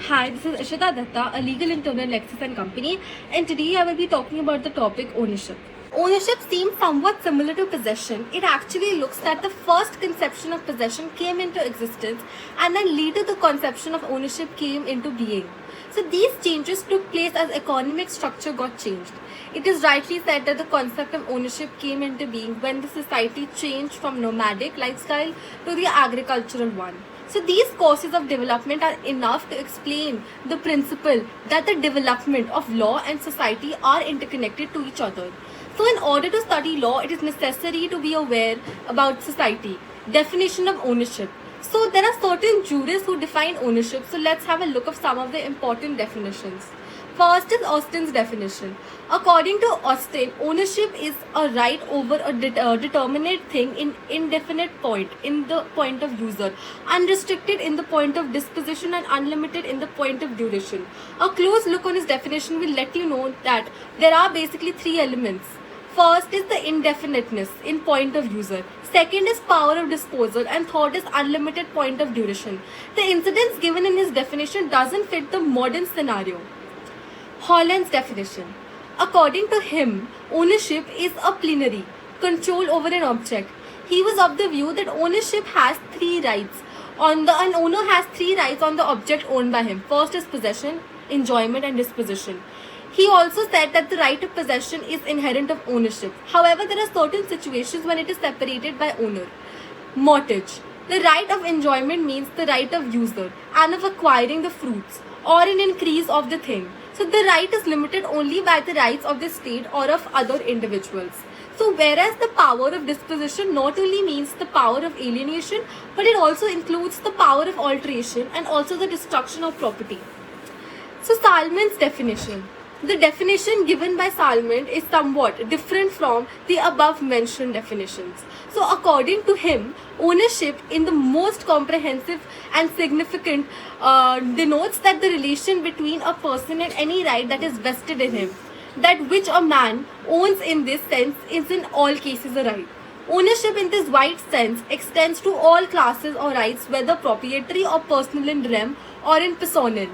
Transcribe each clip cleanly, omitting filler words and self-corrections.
Hi, this is Ishita Datta, a legal intern at Lexis and Company, and today I will be talking about the topic ownership. Ownership seems somewhat similar to possession. It actually looks that the first conception of possession came into existence and then later the conception of ownership came into being. So these changes took place as economic structure got changed. It is rightly said that the concept of ownership came into being when the society changed from nomadic lifestyle to the agricultural one. So these causes of development are enough to explain the principle that the development of law and society are interconnected to each other. So in order to study law, it is necessary to be aware about society. Definition of ownership. So there are certain jurists who define ownership. So let's have a look of some of the important definitions. First is Austin's definition. According to Austin, ownership is a right over a determinate thing in indefinite point in the point of user, unrestricted in the point of disposition and unlimited in the point of duration. A close look on his definition will let you know that there are basically three elements. First is the indefiniteness in point of user. Second is power of disposal, and third is unlimited point of duration. The incidence given in his definition doesn't fit the modern scenario. Holland's definition. According to him, ownership is a plenary, control over an object. He was of the view that ownership has three rights. An owner has three rights on the object owned by him. First is possession, enjoyment, and disposition. He also said that the right of possession is inherent of ownership. However, there are certain situations when it is separated by owner. Mortgage. The right of enjoyment means the right of user and of acquiring the fruits or an increase of the thing. So the right is limited only by the rights of the state or of other individuals. So whereas the power of disposition not only means the power of alienation, but it also includes the power of alteration and also the destruction of property. So Salmon's definition. The definition given by Salmon is somewhat different from the above mentioned definitions. So according to him, ownership in the most comprehensive and significant denotes that the relation between a person and any right that is vested in him, that which a man owns in this sense is in all cases a right. Ownership in this wide sense extends to all classes or rights, whether proprietary or personal in rem or in personam,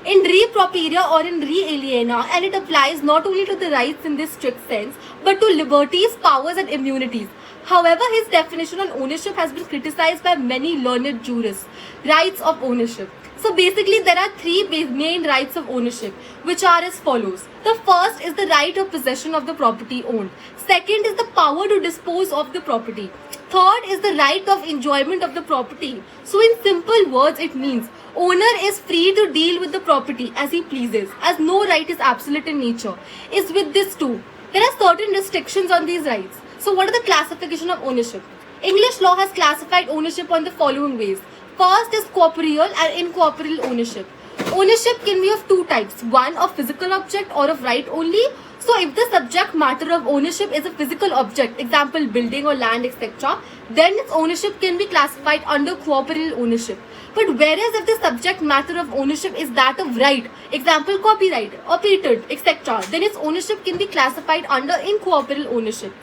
in re properia or in re aliena, and it applies not only to the rights in this strict sense, but to liberties, powers, and immunities. However, his definition on ownership has been criticized by many learned jurists. Rights of ownership. So basically, there are three main rights of ownership, which are as follows. The first is the right of possession of the property owned. Second is the power to dispose of the property. Third is the right of enjoyment of the property. So in simple words, it means owner is free to deal with the property as he pleases, as no right is absolute in nature. Is with this too. There are certain restrictions on these rights. So what are the classification of ownership? English law has classified ownership on the following ways. First is corporeal and incorporeal ownership. Ownership can be of two types. One, of physical object or of right only. So if the subject matter of ownership is a physical object, example building or land, etc., then its ownership can be classified under corporeal ownership. But whereas if the subject matter of ownership is that of right, example copyright or patent, etc., then its ownership can be classified under incorporeal ownership.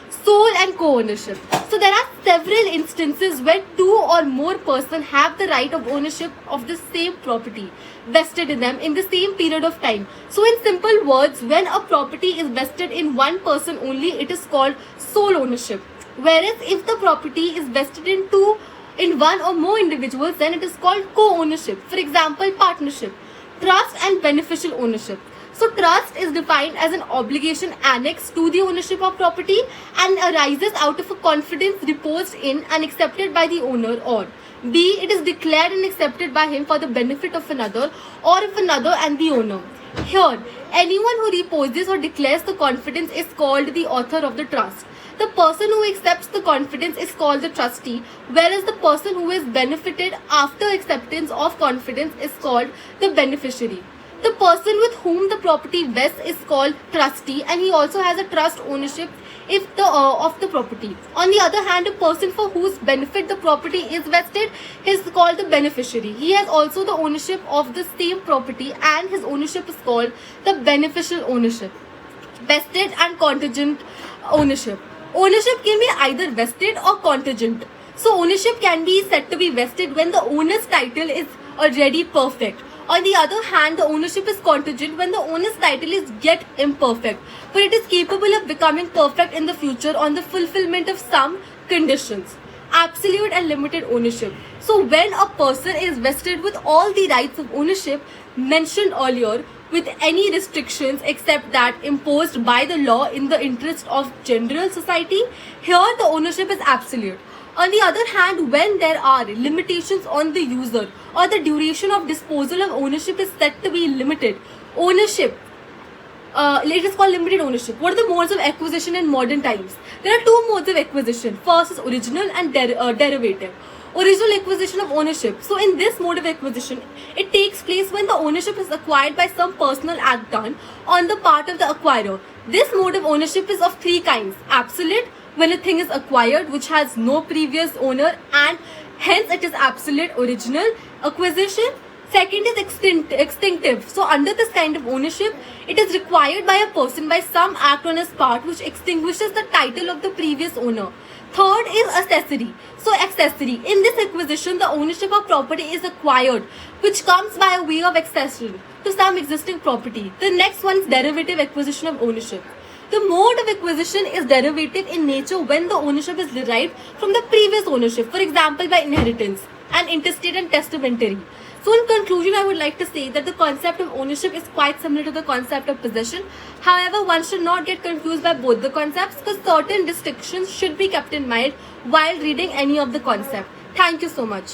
Sole and co-ownership. So there are several instances where two or more persons have the right of ownership of the same property vested in them in the same period of time. So in simple words, when a property is vested in one person only, it is called sole ownership. Whereas if the property is vested in one or more individuals, then it is called co-ownership. For example, partnership, trust, and beneficial ownership. So trust is defined as an obligation annexed to the ownership of property and arises out of a confidence reposed in and accepted by the owner, or B, it is declared and accepted by him for the benefit of another or of another and the owner. Here, anyone who reposes or declares the confidence is called the author of the trust. The person who accepts the confidence is called the trustee, whereas the person who is benefited after acceptance of confidence is called the beneficiary. The person with whom the property vests is called trustee, and he also has a trust ownership of the property. On the other hand, a person for whose benefit the property is vested is called the beneficiary. He has also the ownership of the same property, and his ownership is called the beneficial ownership. Vested and contingent ownership. Ownership can be either vested or contingent. So ownership can be said to be vested when the owner's title is already perfect, On the other hand, the ownership is contingent when the owner's title is yet imperfect, but it is capable of becoming perfect in the future on the fulfillment of some conditions. Absolute and limited ownership. So, when a person is vested with all the rights of ownership mentioned earlier, with any restrictions except that imposed by the law in the interest of general society, here the ownership is absolute. On the other hand, when there are limitations on the user or the duration of disposal of ownership is said to be limited, ownership, let us call limited ownership. What are the modes of acquisition in modern times? There are two modes of acquisition. First is original and derivative. Original acquisition of ownership. So in this mode of acquisition, it takes place when the ownership is acquired by some personal act done on the part of the acquirer. This mode of ownership is of three kinds. Absolute, when a thing is acquired which has no previous owner and hence it is absolute original acquisition. Second is extinctive. So under this kind of ownership, it is required by a person by some act on his part which extinguishes the title of the previous owner. Third is accessory. So accessory. In this acquisition, the ownership of property is acquired, which comes by a way of accession to some existing property. The next one is derivative acquisition of ownership. The mode of acquisition is derivative in nature when the ownership is derived from the previous ownership, for example by inheritance and intestate and testamentary. So in conclusion, I would like to say that the concept of ownership is quite similar to the concept of possession. However, one should not get confused by both the concepts because certain distinctions should be kept in mind while reading any of the concept. Thank you so much.